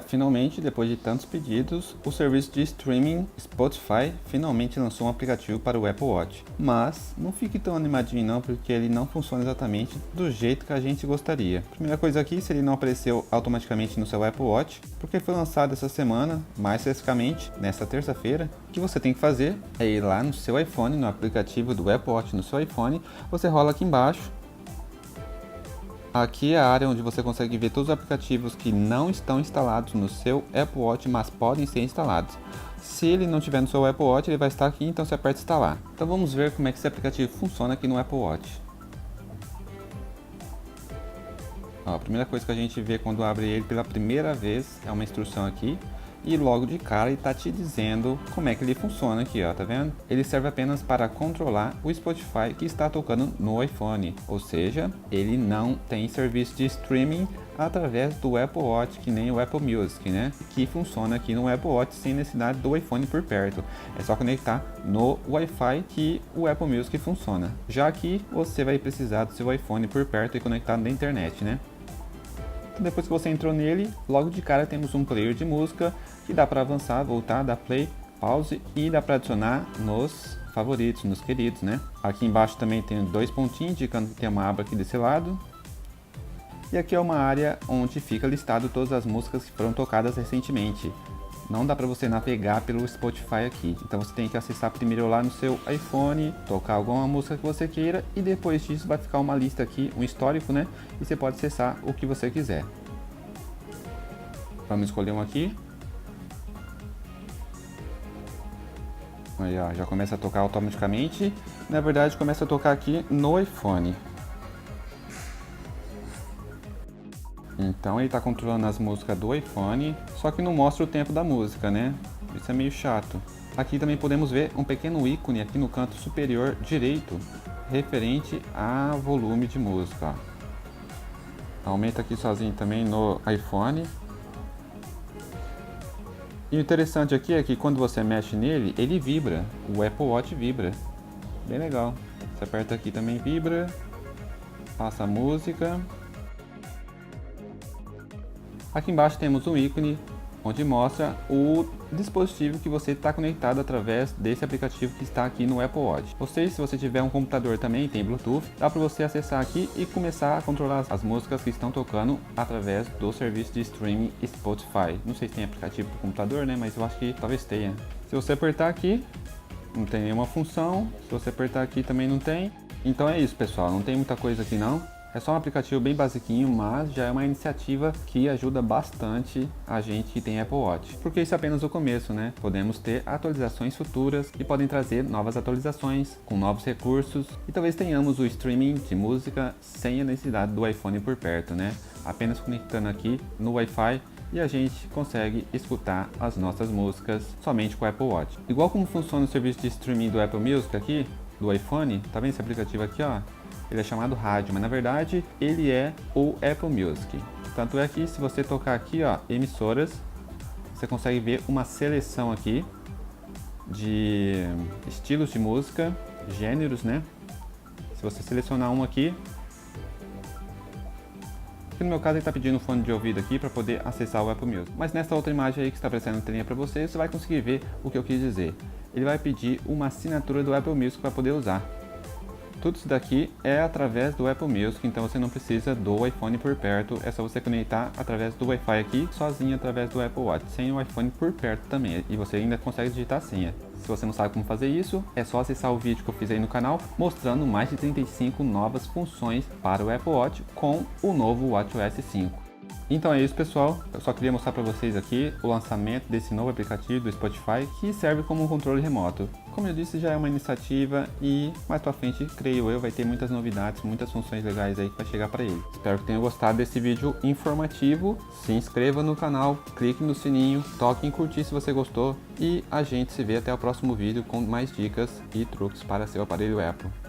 Finalmente, depois de tantos pedidos, o serviço de streaming Spotify finalmente lançou um aplicativo para o Apple Watch. Mas não fique tão animadinho não, porque ele não funciona exatamente do jeito que a gente gostaria. Primeira coisa aqui, se ele não apareceu automaticamente no seu Apple Watch, porque foi lançado essa semana, mais especificamente nesta terça-feira. O que você tem que fazer é ir lá no seu iPhone, no aplicativo do Apple Watch no seu iPhone, você rola aqui embaixo. Aqui é a área onde você consegue ver todos os aplicativos que não estão instalados no seu Apple Watch, mas podem ser instalados. Se ele não estiver no seu Apple Watch, ele vai estar aqui, então você aperta instalar. Então vamos ver como é que esse aplicativo funciona aqui no Apple Watch. Ó, a primeira coisa que a gente vê quando abre ele pela primeira vez é uma instrução aqui. E logo de cara ele está te dizendo como é que ele funciona aqui, ó, tá vendo? Ele serve apenas para controlar o Spotify que está tocando no iPhone, ou seja, ele não tem serviço de streaming através do Apple Watch, que nem o Apple Music, né? Que funciona aqui no Apple Watch sem necessidade do iPhone por perto. É só conectar no Wi-Fi que o Apple Music funciona. Já aqui você vai precisar do seu iPhone por perto e conectado na internet, né? Depois que você entrou nele, logo de cara temos um player de música que dá para avançar, voltar, dar play, pause e dá para adicionar nos favoritos, nos queridos, né? Aqui embaixo também tem dois pontinhos indicando que tem uma aba aqui desse lado. E aqui é uma área onde fica listado todas as músicas que foram tocadas recentemente. Não dá para você navegar pelo Spotify aqui, então você tem que acessar primeiro lá no seu iPhone, tocar alguma música que você queira e depois disso vai ficar uma lista aqui, um histórico, né? E você pode acessar o que você quiser. Vamos escolher um aqui. Aí ó, já começa a tocar automaticamente. Na verdade começa a tocar aqui no iPhone. Então ele está controlando as músicas do iPhone, só que não mostra o tempo da música, né? Isso é meio chato. Aqui também podemos ver um pequeno ícone aqui no canto superior direito, referente a volume de música. Aumenta aqui sozinho também no iPhone. E o interessante aqui é que quando você mexe nele, ele vibra. O Apple Watch vibra. Bem legal. Você aperta aqui também vibra. Passa a música. Aqui embaixo temos um ícone onde mostra o dispositivo que você está conectado através desse aplicativo que está aqui no Apple Watch. Ou seja, se você tiver um computador também, tem Bluetooth, dá para você acessar aqui e começar a controlar as músicas que estão tocando através do serviço de streaming Spotify. Não sei se tem aplicativo para o computador, né? Mas eu acho que talvez tenha. Se você apertar aqui, não tem nenhuma função. Se você apertar aqui também não tem. Então é isso, pessoal. Não tem muita coisa aqui não. É só um aplicativo bem basiquinho, mas já é uma iniciativa que ajuda bastante a gente que tem Apple Watch. Porque isso é apenas o começo, né? Podemos ter atualizações futuras que podem trazer novas atualizações, com novos recursos. E talvez tenhamos o streaming de música sem a necessidade do iPhone por perto, né? Apenas conectando aqui no Wi-Fi e a gente consegue escutar as nossas músicas somente com o Apple Watch. Igual como funciona o serviço de streaming do Apple Music aqui, do iPhone, tá vendo esse aplicativo aqui, ó? Ele é chamado rádio, mas na verdade ele é o Apple Music. Tanto é que se você tocar aqui, ó, emissoras, você consegue ver uma seleção aqui de estilos de música, gêneros, né? Se você selecionar um aqui no meu caso ele está pedindo um fone de ouvido aqui para poder acessar o Apple Music. Mas nessa outra imagem aí que está aparecendo na telinha para você, você vai conseguir ver o que eu quis dizer. Ele vai pedir uma assinatura do Apple Music para poder usar. Tudo isso daqui é através do Apple Music, então você não precisa do iPhone por perto, é só você conectar através do Wi-Fi aqui, sozinho através do Apple Watch, sem o iPhone por perto também, e você ainda consegue digitar a senha. Se você não sabe como fazer isso, é só acessar o vídeo que eu fiz aí no canal, mostrando mais de 35 novas funções para o Apple Watch com o novo WatchOS 5. Então é isso, pessoal, eu só queria mostrar para vocês aqui o lançamento desse novo aplicativo do Spotify que serve como um controle remoto. Como eu disse, já é uma iniciativa e mais pra frente, creio eu, vai ter muitas novidades, muitas funções legais aí que vai chegar para ele. Espero que tenham gostado desse vídeo informativo, se inscreva no canal, clique no sininho, toque em curtir se você gostou e a gente se vê até o próximo vídeo com mais dicas e truques para seu aparelho Apple.